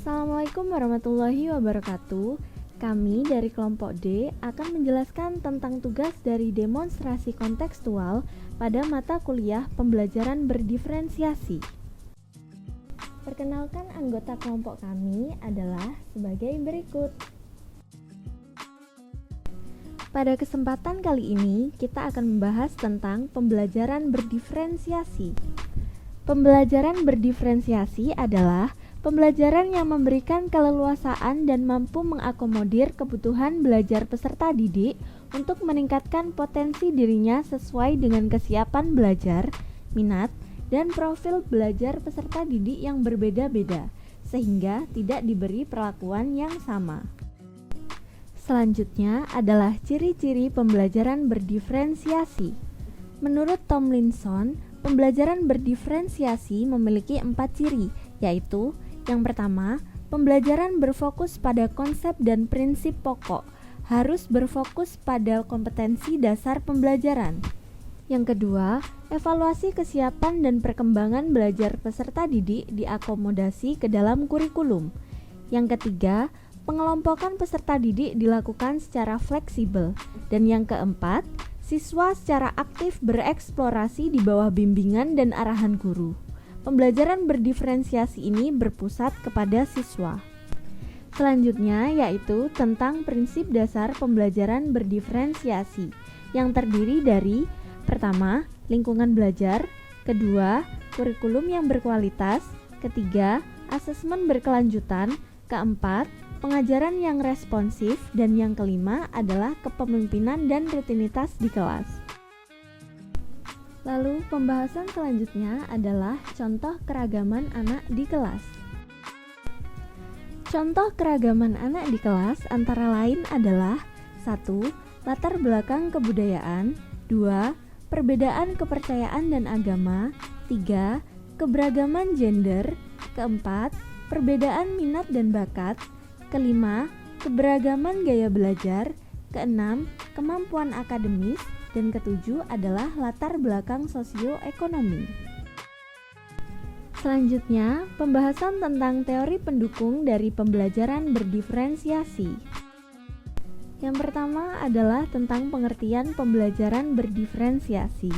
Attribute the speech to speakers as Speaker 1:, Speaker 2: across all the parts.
Speaker 1: Assalamualaikum warahmatullahi wabarakatuh. Kami dari kelompok D akan menjelaskan tentang tugas dari demonstrasi kontekstual pada mata kuliah pembelajaran berdiferensiasi. Perkenalkan, anggota kelompok kami adalah sebagai berikut. Pada kesempatan kali ini, kita akan membahas tentang pembelajaran berdiferensiasi. Pembelajaran berdiferensiasi adalah pembelajaran yang memberikan keleluasaan dan mampu mengakomodir kebutuhan belajar peserta didik untuk meningkatkan potensi dirinya sesuai dengan kesiapan belajar, minat, dan profil belajar peserta didik yang berbeda-beda, sehingga tidak diberi perlakuan yang sama. Selanjutnya adalah ciri-ciri pembelajaran berdiferensiasi. Menurut Tomlinson, pembelajaran berdiferensiasi memiliki 4 ciri, yaitu yang pertama, pembelajaran berfokus pada konsep dan prinsip pokok, harus berfokus pada kompetensi dasar pembelajaran. Yang kedua, evaluasi kesiapan dan perkembangan belajar peserta didik diakomodasi ke dalam kurikulum. Yang ketiga, pengelompokan peserta didik dilakukan secara fleksibel. Dan yang keempat, siswa secara aktif bereksplorasi di bawah bimbingan dan arahan guru. Pembelajaran berdiferensiasi ini berpusat kepada siswa. Selanjutnya yaitu tentang prinsip dasar pembelajaran berdiferensiasi yang terdiri dari pertama, lingkungan belajar, kedua, kurikulum yang berkualitas, ketiga, asesmen berkelanjutan, keempat, pengajaran yang responsif, dan yang kelima adalah kepemimpinan dan rutinitas di kelas. Lalu pembahasan selanjutnya adalah contoh keragaman anak di kelas. Contoh keragaman anak di kelas antara lain adalah 1. Latar belakang kebudayaan, 2. Perbedaan kepercayaan dan agama, 3. Keberagaman gender, keempat, perbedaan minat dan bakat, kelima, keberagaman gaya belajar, keenam, kemampuan akademis, dan ketujuh adalah latar belakang sosioekonomi. Selanjutnya, pembahasan tentang teori pendukung dari pembelajaran berdiferensiasi. Yang pertama adalah tentang pengertian pembelajaran berdiferensiasi.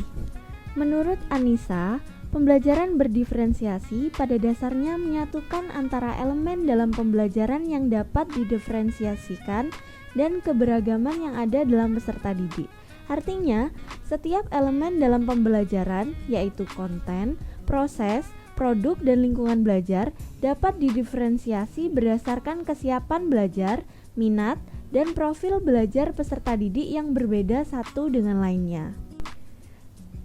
Speaker 1: Menurut Anissa, pembelajaran berdiferensiasi pada dasarnya menyatukan antara elemen dalam pembelajaran yang dapat didiferensiasikan dan keberagaman yang ada dalam peserta didik. Artinya, setiap elemen dalam pembelajaran, yaitu konten, proses, produk, dan lingkungan belajar, dapat didiferensiasi berdasarkan kesiapan belajar, minat, dan profil belajar peserta didik yang berbeda satu dengan lainnya.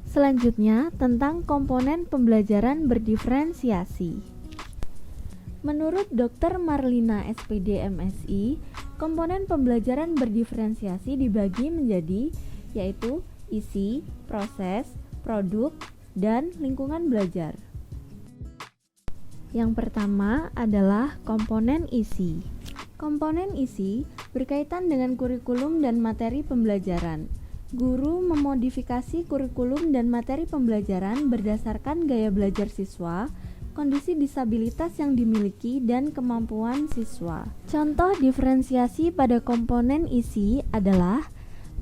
Speaker 1: Selanjutnya, tentang komponen pembelajaran berdiferensiasi. Menurut Dr. Marlina SPD MSI, komponen pembelajaran berdiferensiasi dibagi menjadi yaitu isi, proses, produk, dan lingkungan belajar. Yang pertama adalah komponen isi. Komponen isi berkaitan dengan kurikulum dan materi pembelajaran. Guru memodifikasi kurikulum dan materi pembelajaran berdasarkan gaya belajar siswa, kondisi disabilitas yang dimiliki, dan kemampuan siswa. Contoh diferensiasi pada komponen isi adalah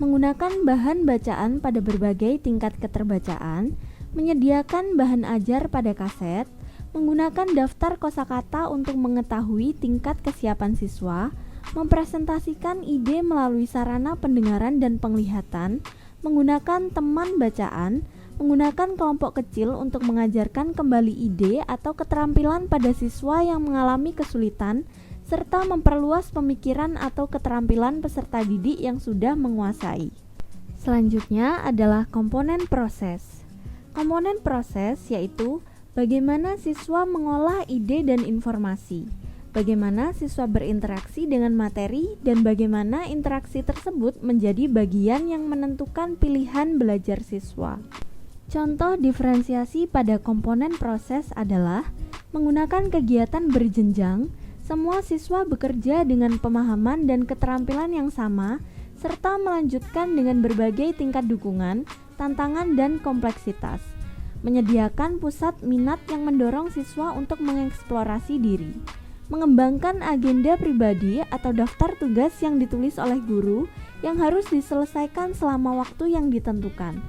Speaker 1: menggunakan bahan bacaan pada berbagai tingkat keterbacaan, menyediakan bahan ajar pada kaset, menggunakan daftar kosakata untuk mengetahui tingkat kesiapan siswa, mempresentasikan ide melalui sarana pendengaran dan penglihatan, menggunakan teman bacaan, menggunakan kelompok kecil untuk mengajarkan kembali ide atau keterampilan pada siswa yang mengalami kesulitan, serta memperluas pemikiran atau keterampilan peserta didik yang sudah menguasai. Selanjutnya adalah komponen proses. Komponen proses yaitu bagaimana siswa mengolah ide dan informasi, bagaimana siswa berinteraksi dengan materi, dan bagaimana interaksi tersebut menjadi bagian yang menentukan pilihan belajar siswa. Contoh diferensiasi pada komponen proses adalah menggunakan kegiatan berjenjang. Semua siswa bekerja dengan pemahaman dan keterampilan yang sama, serta melanjutkan dengan berbagai tingkat dukungan, tantangan, dan kompleksitas. Menyediakan pusat minat yang mendorong siswa untuk mengeksplorasi diri. mengembangkan agenda pribadi atau daftar tugas yang ditulis oleh guru yang harus diselesaikan selama waktu yang ditentukan,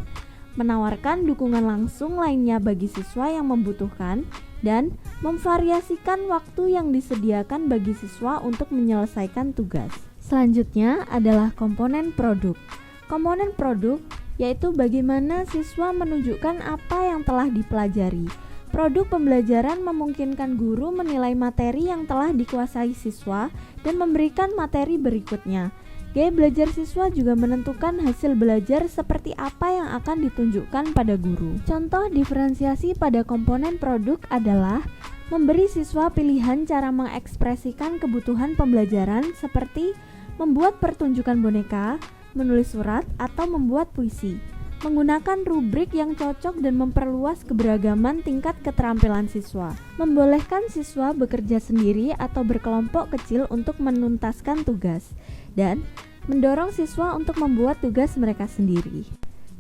Speaker 1: menawarkan dukungan langsung lainnya bagi siswa yang membutuhkan, dan memvariasikan waktu yang disediakan bagi siswa untuk menyelesaikan tugas. Selanjutnya adalah komponen produk. Komponen produk yaitu bagaimana siswa menunjukkan apa yang telah dipelajari. Produk pembelajaran memungkinkan guru menilai materi yang telah dikuasai siswa dan memberikan materi berikutnya. Gaya belajar siswa juga menentukan hasil belajar seperti apa yang akan ditunjukkan pada guru. Contoh diferensiasi pada komponen produk adalah memberi siswa pilihan cara mengekspresikan kebutuhan pembelajaran seperti membuat pertunjukan boneka, menulis surat, atau membuat puisi. Menggunakan rubrik yang cocok dan memperluas keberagaman tingkat keterampilan siswa. Membolehkan siswa bekerja sendiri atau berkelompok kecil untuk menuntaskan tugas. Dan mendorong siswa untuk membuat tugas mereka sendiri.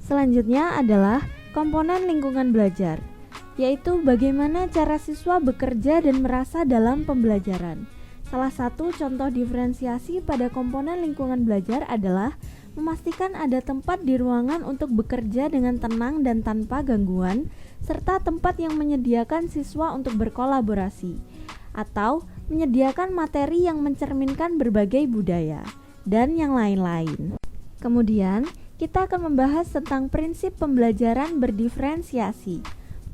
Speaker 1: Selanjutnya adalah komponen lingkungan belajar, yaitu bagaimana cara siswa bekerja dan merasa dalam pembelajaran. Salah satu contoh diferensiasi pada komponen lingkungan belajar adalah memastikan ada tempat di ruangan untuk bekerja dengan tenang dan tanpa gangguan, serta tempat yang menyediakan siswa untuk berkolaborasi, atau menyediakan materi yang mencerminkan berbagai budaya, dan yang lain-lain. Kemudian, kita akan membahas tentang prinsip pembelajaran berdiferensiasi.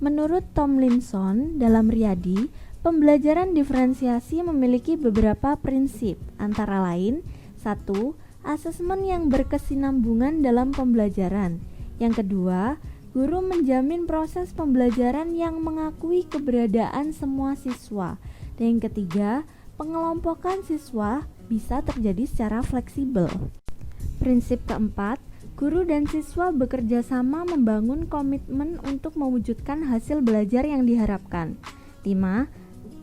Speaker 1: Menurut Tomlinson dalam Riyadi, pembelajaran diferensiasi memiliki beberapa prinsip, antara lain 1. Asesmen yang berkesinambungan dalam pembelajaran. Yang kedua, guru menjamin proses pembelajaran yang mengakui keberadaan semua siswa. Dan yang ketiga, pengelompokan siswa bisa terjadi secara fleksibel. Prinsip keempat, guru dan siswa bekerja sama membangun komitmen untuk mewujudkan hasil belajar yang diharapkan. 5.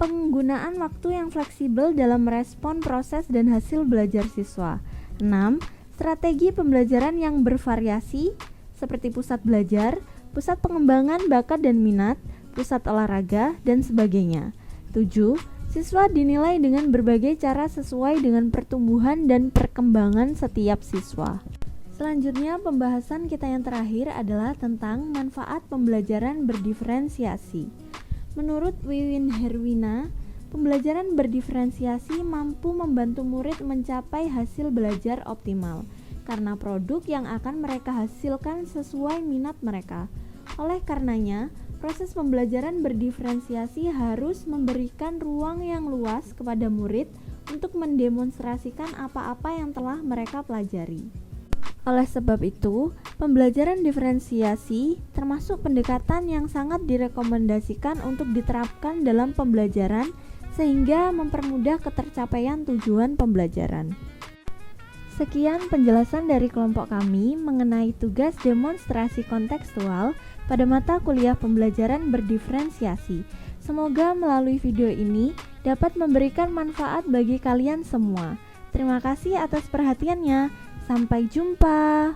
Speaker 1: Penggunaan waktu yang fleksibel dalam merespon proses dan hasil belajar siswa. 6. Strategi pembelajaran yang bervariasi seperti pusat belajar, pusat pengembangan bakat dan minat, pusat olahraga, dan sebagainya. 7. Siswa dinilai dengan berbagai cara sesuai dengan pertumbuhan dan perkembangan setiap siswa. Selanjutnya, pembahasan kita yang terakhir adalah tentang manfaat pembelajaran berdiferensiasi. Menurut Wiwin Herwina, pembelajaran berdiferensiasi mampu membantu murid mencapai hasil belajar optimal karena produk yang akan mereka hasilkan sesuai minat mereka. Oleh karenanya, proses pembelajaran berdiferensiasi harus memberikan ruang yang luas kepada murid untuk mendemonstrasikan apa-apa yang telah mereka pelajari. Oleh sebab itu, pembelajaran diferensiasi termasuk pendekatan yang sangat direkomendasikan untuk diterapkan dalam pembelajaran sehingga mempermudah ketercapaian tujuan pembelajaran. Sekian penjelasan dari kelompok kami mengenai tugas demonstrasi kontekstual pada mata kuliah pembelajaran berdiferensiasi. Semoga melalui video ini dapat memberikan manfaat bagi kalian semua. Terima kasih atas perhatiannya. Sampai jumpa.